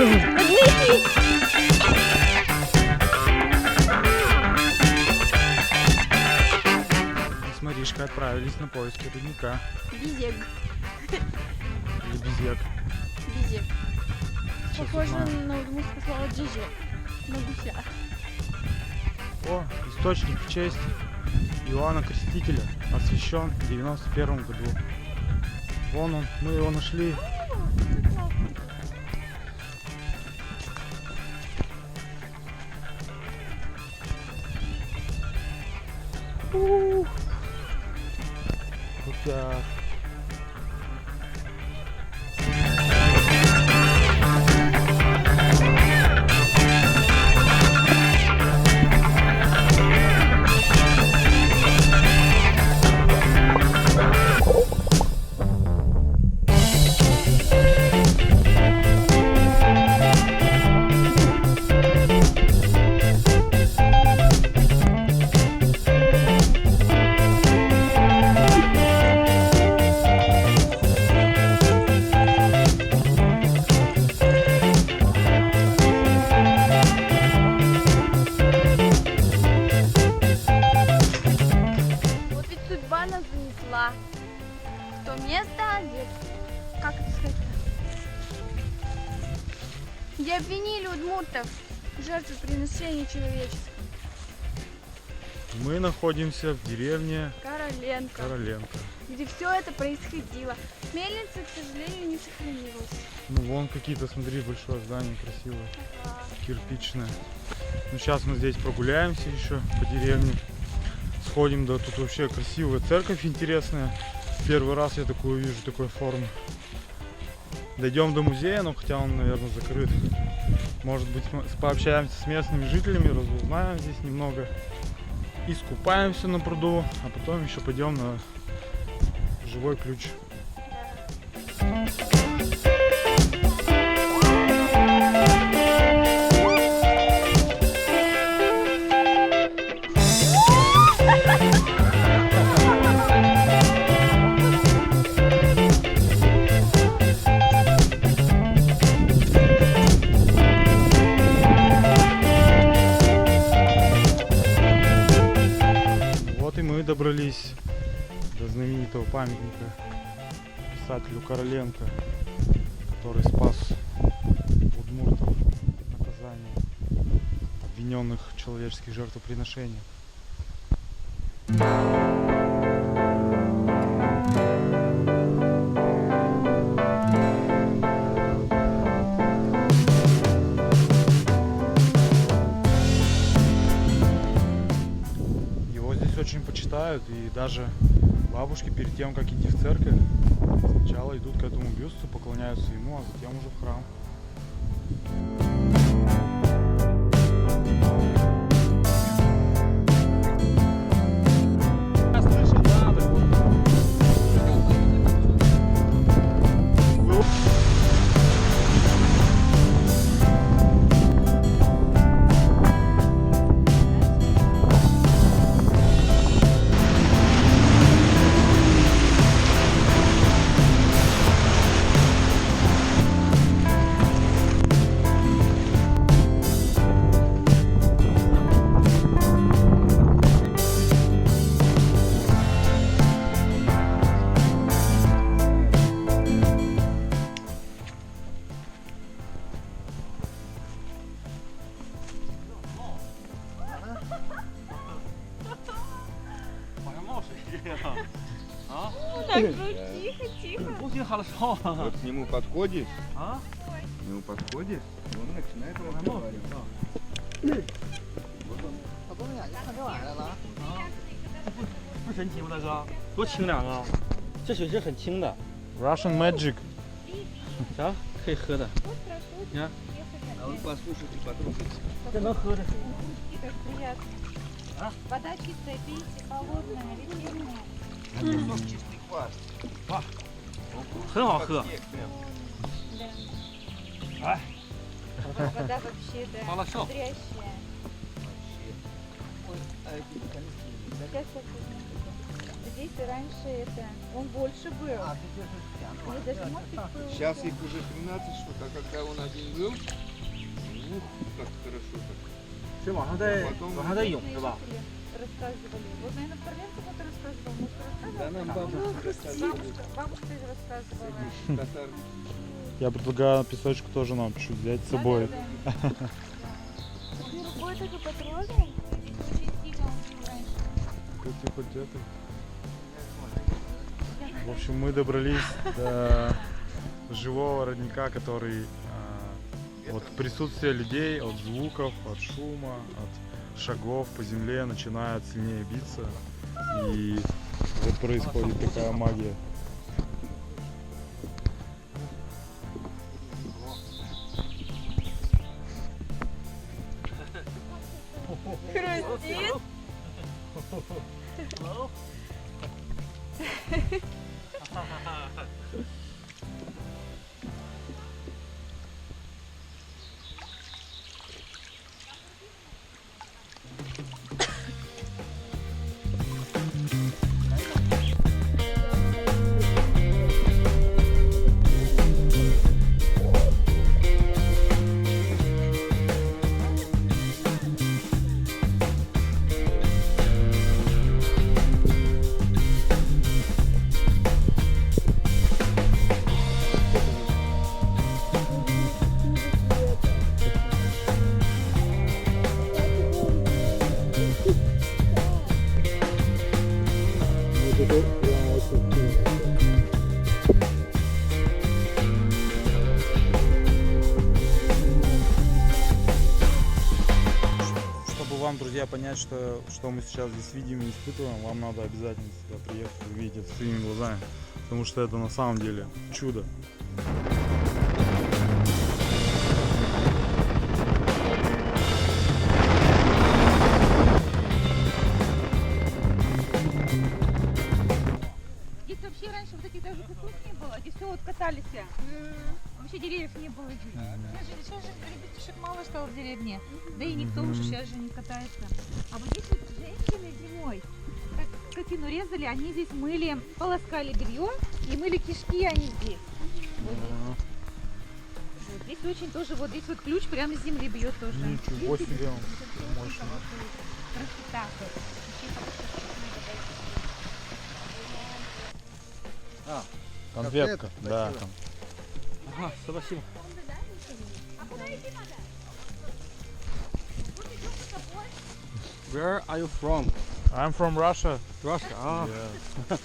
Мы с Маришкой отправились на поиски рудника. Бизек. Или Безек. Бизек. Сейчас Похоже узнаем. на удмуртское слово джиджи. На гуся. О, источник в честь Иоанна Крестителя освящен в 91 году. Вон он, мы его нашли. Крутяк. Вот ведь судьба нас занесла в то место, где, как это сказать, где обвинили удмуртов в жертвоприношении человеческого. Мы находимся в деревне Короленко, Короленко. где все это происходило. Мельница, к сожалению, не сохранилась. Ну вон какие-то, смотри, большое здание красивое, кирпичное. Ну сейчас мы здесь прогуляемся еще по деревне. Сходим, да, тут вообще красивая церковь интересная. Первый раз я такую вижу, такой формы. Дойдем до музея, но хотя он, наверное, закрыт. Может быть, мы пообщаемся с местными жителями, разузнаем здесь немного. Искупаемся на пруду, а потом еще пойдем на живой ключ. Вот и мы добрались до знаменитого памятника писателю Короленко, который спас удмуртов от наказания, обвиненных в человеческих жертвоприношениях. Его здесь очень почитают, и даже бабушки перед тем, как идти в церковь, сначала идут к этому бюсту, поклоняются ему, а затем уже в храм. Так, тихо, тихо. Вот к нему подходишь, А? к нему подходишь, и он начинает разговаривать. 不神奇吗，大哥？多清凉啊！这水是很清的， Russian Magic. 啥可以喝的？ А вы послушайте, потрогайте. 这能喝的。 Вода чистая, пейте, холодная, лечебная. Это тоже чистый квас. 很好喝。 Вода вообще, да, Хорошо. бодрящая. Ой, а эти Сейчас, сейчас, сейчас. здесь раньше это, он больше был. Я даже мостик был. Сейчас их уже 13 штук, а когда он один был, ух, как хорошо так. 是往上再涌是吧？ Рассказывали. Вот, наверное, Парленко вот рассказывал, может, Да нам бабушка рассказывала. бабушка же рассказывала. Татар. Я предлагаю песочку тоже нам чуть взять с собой. Рукой только потрогал. Очень сильно он был раньше. Типа где-то. В общем, мы добрались до живого родника, который от присутствия людей, от звуков, от шума, от шагов по земле начинает сильнее биться. И вот происходит такая магия. Хрустит. Чтобы вам, друзья, понять, что мы сейчас здесь видим и испытываем, вам надо обязательно сюда приехать и увидеть это своими глазами. Потому что это на самом деле чудо. Здесь вообще раньше вот таких даже кустов не было. Здесь все вот катались. Вообще деревьев не было здесь. Сейчас же ребятишек мало стало в деревне. Да и никто уже сейчас же не катается. А вот здесь вот женщины зимой, как скотину резали, они здесь мыли, полоскали белье и мыли кишки они здесь. Вот здесь. Вот здесь очень тоже, вот здесь вот ключ прямо с земли бьет тоже. Ничего себе, мощно. Красота. Конфетка, да. Спасибо. Ага, спасибо. Where are you from? I'm from Russia. Russia. А, Yeah.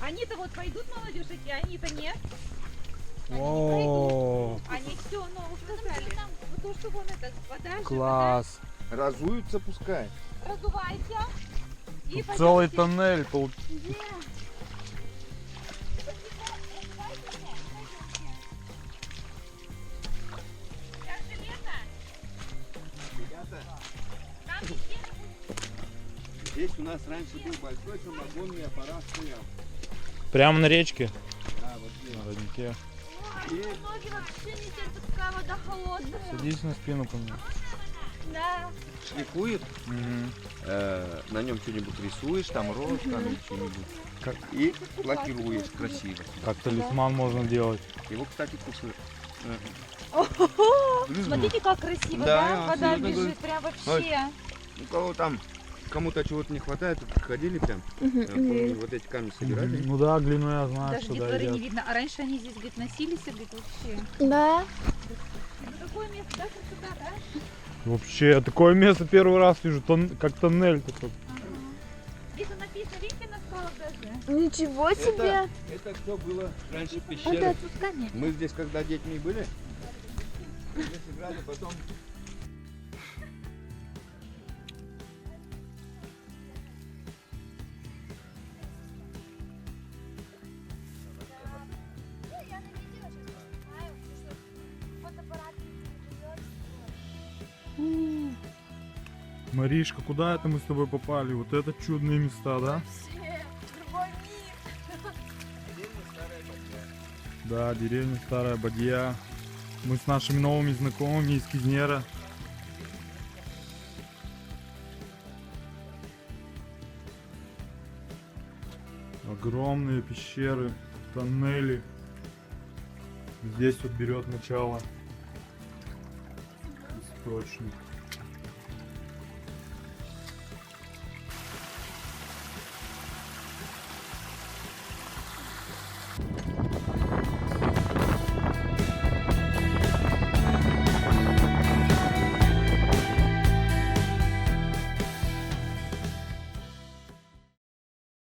Они-то вот пойдут, молодежь, эти, они-то нет. О, Они все, ну, сказали. Ну, то, что вон это, вода же, класс. Разуются пускай. вода, раздувайся. И Тут целый пойдемте. тоннель. Тут Здесь у нас раньше был большой самогонный аппарат стоял. прямо на речке, Да, вот здесь. на роднике. Ноги вообще не терпят, такая вода холодная. Садись на спину ко мне. Да. Шлифует, Мгм. на нем что-нибудь рисуешь, там рожь, там что-нибудь. Как- И лакируешь красиво. Как талисман можно делать. Его, кстати, кушают. Смотрите, как красиво, Да, да? я Вода серьезно бежит говорю. прям вообще. У кого там кому-то чего-то не хватает, тут ходили прям, помню, вот эти камни собирали. Ну да, глину я знаю, Даже что детворы не едят. видно. А раньше они здесь, говорит, носились, говорит, вообще. Да. Ну, какое место, да, красота, да? Вообще, я такое место первый раз вижу, как тоннель такой. Здесь написано, видите, на скалах даже. Ничего себе. Это все было раньше Вот пещеры. это камень. Мы здесь, когда детьми были, здесь играли, потом Маришка, куда это мы с тобой попали? Вот это чудные места, да? Другой мир. Да, деревня Старая Бадья. Мы с нашими новыми знакомыми из Кизнера. Огромные пещеры, тоннели. Здесь вот берет начало источник.